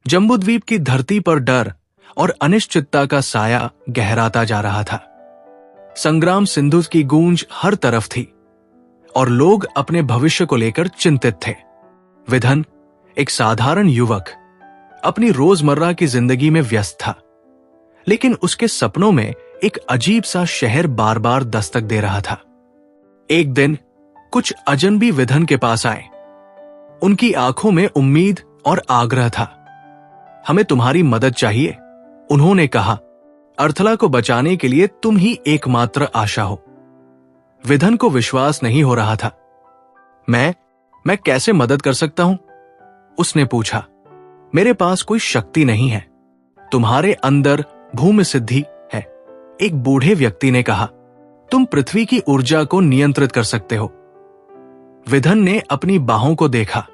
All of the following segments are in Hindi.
जम्बूद्वीप की धरती पर डर और अनिश्चितता का साया गहराता जा रहा था। संग्राम सिंधु की गूंज हर तरफ थी और लोग अपने भविष्य को लेकर चिंतित थे। विधन, एक साधारण युवक, अपनी रोजमर्रा की जिंदगी में व्यस्त था, लेकिन उसके सपनों में एक अजीब सा शहर बार बार दस्तक दे रहा था। एक दिन कुछ अजनबी विधन के पास आए। उनकी आंखों में उम्मीद और आग्रह था। हमें तुम्हारी मदद चाहिए, उन्होंने कहा। अर्थला को बचाने के लिए तुम ही एकमात्र आशा हो। विधन को विश्वास नहीं हो रहा था। मैं कैसे मदद कर सकता हूं? उसने पूछा। मेरे पास कोई शक्ति नहीं है, तुम्हारे अंदर भूमि सिद्धि है, एक बूढ़े व्यक्ति ने कहा। तुम पृथ्वी की ऊर्जा को नियंत्रित कर सकते हो। विधन ने अपनी बाहों को देखा।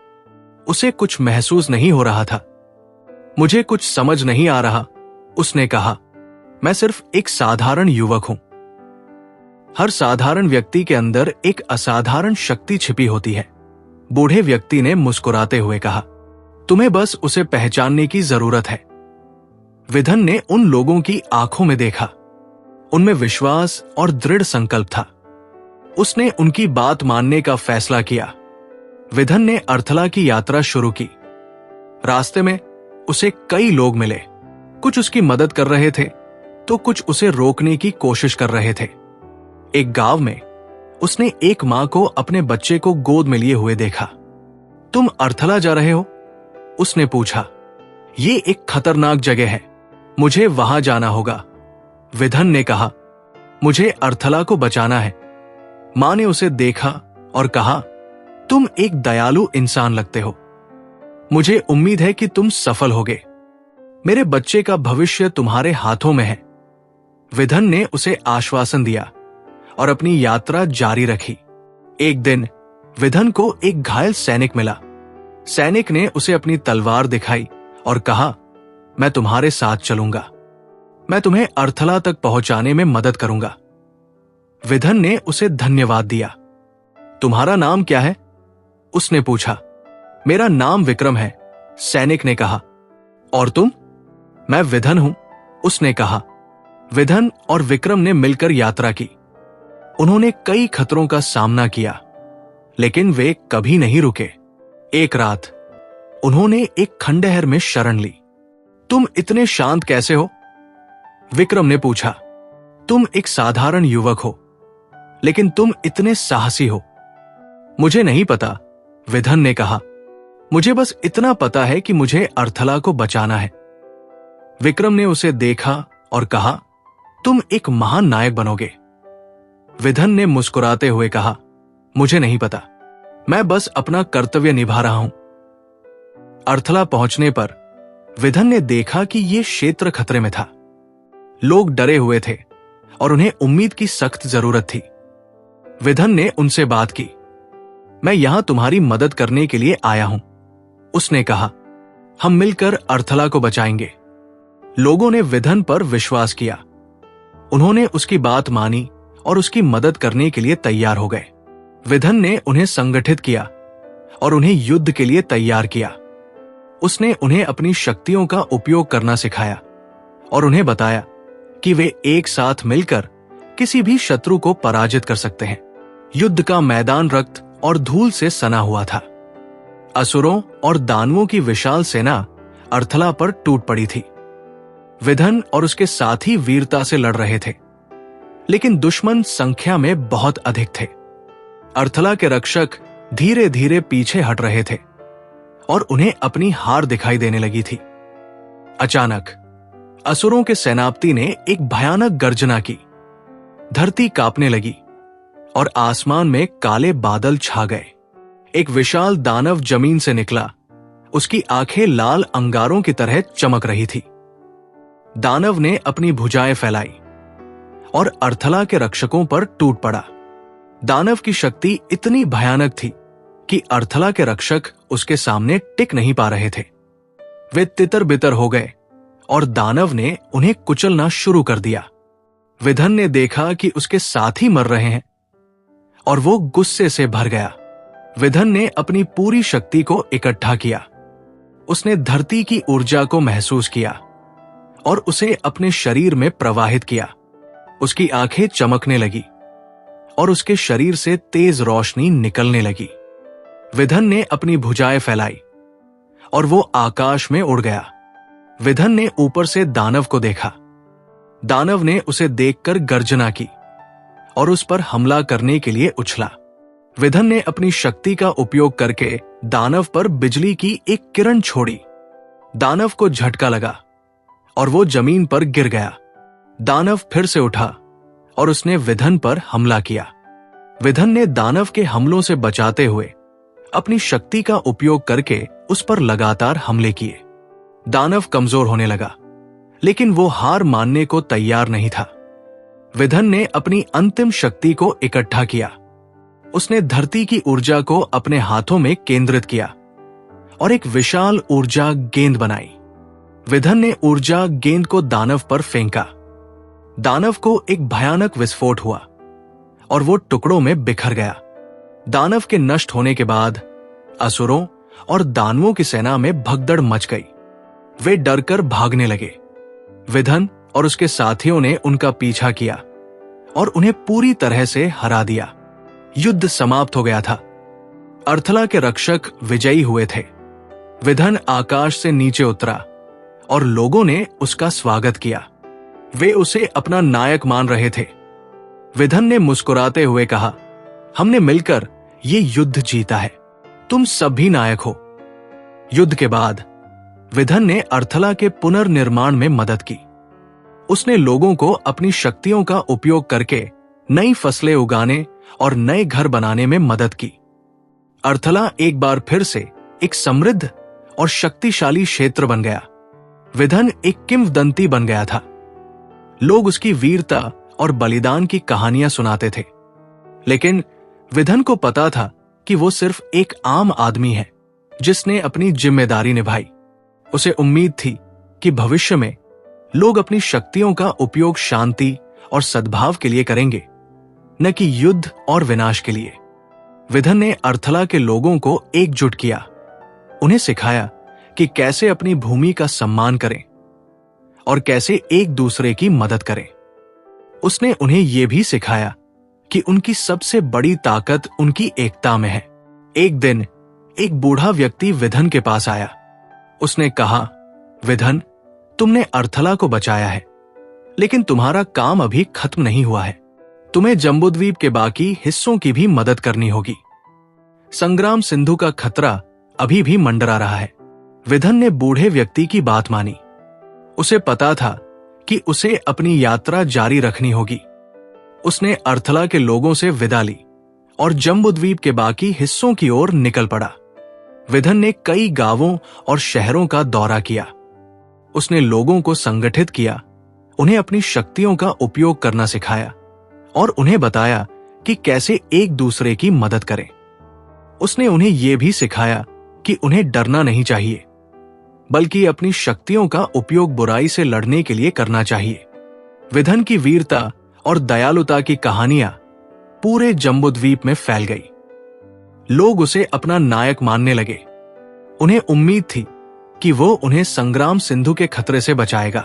उसे कुछ महसूस नहीं हो रहा था। मुझे कुछ समझ नहीं आ रहा, उसने कहा। मैं सिर्फ एक साधारण युवक हूं। हर साधारण व्यक्ति के अंदर एक असाधारण शक्ति छिपी होती है, बूढ़े व्यक्ति ने मुस्कुराते हुए कहा। तुम्हें बस उसे पहचानने की जरूरत है। विधन ने उन लोगों की आंखों में देखा। उनमें विश्वास और दृढ़ संकल्प था। उसने उनकी बात मानने का फैसला किया। विधन ने अर्थला की यात्रा शुरू की। रास्ते में उसे कई लोग मिले। कुछ उसकी मदद कर रहे थे तो कुछ उसे रोकने की कोशिश कर रहे थे। एक गांव में उसने एक मां को अपने बच्चे को गोद में लिए हुए देखा। तुम अर्थला जा रहे हो? उसने पूछा। ये एक खतरनाक जगह है, मुझे वहां जाना होगा, विधन ने कहा। मुझे अर्थला को बचाना है। मां ने उसे देखा और कहा, तुम एक दयालु इंसान लगते हो। मुझे उम्मीद है कि तुम सफल होगे। मेरे बच्चे का भविष्य तुम्हारे हाथों में है। विधन ने उसे आश्वासन दिया और अपनी यात्रा जारी रखी। एक दिन विधन को एक घायल सैनिक मिला। सैनिक ने उसे अपनी तलवार दिखाई और कहा, मैं तुम्हारे साथ चलूंगा। मैं तुम्हें अर्थला तक पहुंचाने में मदद करूंगा। विधन ने उसे धन्यवाद दिया। तुम्हारा नाम क्या है? उसने पूछा। मेरा नाम विक्रम है, सैनिक ने कहा। और तुम? मैं विधन हूं, उसने कहा। विधन और विक्रम ने मिलकर यात्रा की। उन्होंने कई खतरों का सामना किया, लेकिन वे कभी नहीं रुके। एक रात उन्होंने एक खंडहर में शरण ली। तुम इतने शांत कैसे हो? विक्रम ने पूछा। तुम एक साधारण युवक हो, लेकिन तुम इतने साहसी हो। मुझे नहीं पता, विधन ने कहा। मुझे बस इतना पता है कि मुझे अर्थला को बचाना है। विक्रम ने उसे देखा और कहा, तुम एक महान नायक बनोगे। विधन ने मुस्कुराते हुए कहा, मुझे नहीं पता, मैं बस अपना कर्तव्य निभा रहा हूं। अर्थला पहुंचने पर विधन ने देखा कि यह क्षेत्र खतरे में था। लोग डरे हुए थे और उन्हें उम्मीद की सख्त जरूरत थी। विधन ने उनसे बात की। मैं यहां तुम्हारी मदद करने के लिए आया हूं, उसने कहा। हम मिलकर अर्थला को बचाएंगे। लोगों ने विधन पर विश्वास किया। उन्होंने उसकी बात मानी और उसकी मदद करने के लिए तैयार हो गए। विधन ने उन्हें संगठित किया और उन्हें युद्ध के लिए तैयार किया। उसने उन्हें अपनी शक्तियों का उपयोग करना सिखाया और उन्हें बताया कि वे एक साथ मिलकर किसी भी शत्रु को पराजित कर सकते हैं। युद्ध का मैदान रक्त और धूल से सना हुआ था। असुरों और दानवों की विशाल सेना अर्थला पर टूट पड़ी थी। विधन और उसके साथी वीरता से लड़ रहे थे, लेकिन दुश्मन संख्या में बहुत अधिक थे। अर्थला के रक्षक धीरे धीरे पीछे हट रहे थे और उन्हें अपनी हार दिखाई देने लगी थी। अचानक असुरों के सेनापति ने एक भयानक गर्जना की। धरती कांपने लगी और आसमान में काले बादल छा गए। एक विशाल दानव जमीन से निकला। उसकी आंखें लाल अंगारों की तरह चमक रही थी। दानव ने अपनी भुजाएं फैलाई और अर्थला के रक्षकों पर टूट पड़ा। दानव की शक्ति इतनी भयानक थी कि अर्थला के रक्षक उसके सामने टिक नहीं पा रहे थे। वे तितर बितर हो गए और दानव ने उन्हें कुचलना शुरू कर दिया। विधन ने देखा कि उसके साथी मर रहे हैं और वो गुस्से से भर गया। विधन ने अपनी पूरी शक्ति को इकट्ठा किया। उसने धरती की ऊर्जा को महसूस किया और उसे अपने शरीर में प्रवाहित किया। उसकी आंखें चमकने लगी और उसके शरीर से तेज रोशनी निकलने लगी। विधन ने अपनी भुजाएं फैलाई और वो आकाश में उड़ गया। विधन ने ऊपर से दानव को देखा। दानव ने उसे देखकर गर्जना की और उस पर हमला करने के लिए उछला। विधन ने अपनी शक्ति का उपयोग करके दानव पर बिजली की एक किरण छोड़ी। दानव को झटका लगा और वो जमीन पर गिर गया। दानव फिर से उठा और उसने विधन पर हमला किया। विधन ने दानव के हमलों से बचाते हुए अपनी शक्ति का उपयोग करके उस पर लगातार हमले किए। दानव कमजोर होने लगा, लेकिन वो हार मानने को तैयार नहीं था। विधन ने अपनी अंतिम शक्ति को इकट्ठा किया। उसने धरती की ऊर्जा को अपने हाथों में केंद्रित किया और एक विशाल ऊर्जा गेंद बनाई। विधन ने ऊर्जा गेंद को दानव पर फेंका। दानव को एक भयानक विस्फोट हुआ और वो टुकड़ों में बिखर गया। दानव के नष्ट होने के बाद असुरों और दानवों की सेना में भगदड़ मच गई। वे डरकर भागने लगे। विधन और उसके साथियों ने उनका पीछा किया और उन्हें पूरी तरह से हरा दिया। युद्ध समाप्त हो गया था। अर्थला के रक्षक विजयी हुए थे। विधन आकाश से नीचे उतरा और लोगों ने उसका स्वागत किया। वे उसे अपना नायक मान रहे थे। विधन ने मुस्कुराते हुए कहा, हमने मिलकर ये युद्ध जीता है। तुम सभी नायक हो। युद्ध के बाद विधन ने अर्थला के पुनर्निर्माण में मदद की। उसने लोगों को अपनी शक्तियों का उपयोग करके नई फसलें उगाने और नए घर बनाने में मदद की। अर्थला एक बार फिर से एक समृद्ध और शक्तिशाली क्षेत्र बन गया। विधन एक किंवदंती बन गया था। लोग उसकी वीरता और बलिदान की कहानियां सुनाते थे, लेकिन विधन को पता था कि वो सिर्फ एक आम आदमी है जिसने अपनी जिम्मेदारी निभाई। उसे उम्मीद थी कि भविष्य में लोग अपनी शक्तियों का उपयोग शांति और सद्भाव के लिए करेंगे, न कि युद्ध और विनाश के लिए। विधन ने अर्थला के लोगों को एकजुट किया, उन्हें सिखाया कि कैसे अपनी भूमि का सम्मान करें और कैसे एक दूसरे की मदद करें। उसने उन्हें यह भी सिखाया कि उनकी सबसे बड़ी ताकत उनकी एकता में है। एक दिन एक बूढ़ा व्यक्ति विधन के पास आया। उसने कहा, विधन, तुमने अर्थला को बचाया है, लेकिन तुम्हारा काम अभी खत्म नहीं हुआ है। तुम्हें जम्बूद्वीप के बाकी हिस्सों की भी मदद करनी होगी। संग्राम सिंधु का खतरा अभी भी मंडरा रहा है। विधन ने बूढ़े व्यक्ति की बात मानी। उसे पता था कि उसे अपनी यात्रा जारी रखनी होगी। उसने अर्थला के लोगों से विदा ली और जम्बूद्वीप के बाकी हिस्सों की ओर निकल पड़ा। विधन ने कई गांवों और शहरों का दौरा किया। उसने लोगों को संगठित किया, उन्हें अपनी शक्तियों का उपयोग करना सिखाया और उन्हें बताया कि कैसे एक दूसरे की मदद करें। उसने उन्हें यह भी सिखाया कि उन्हें डरना नहीं चाहिए, बल्कि अपनी शक्तियों का उपयोग बुराई से लड़ने के लिए करना चाहिए। विधन की वीरता और दयालुता की कहानियां पूरे जम्बूद्वीप में फैल गई। लोग उसे अपना नायक मानने लगे। उन्हें उम्मीद थी कि वो उन्हें संग्राम सिंधु के खतरे से बचाएगा।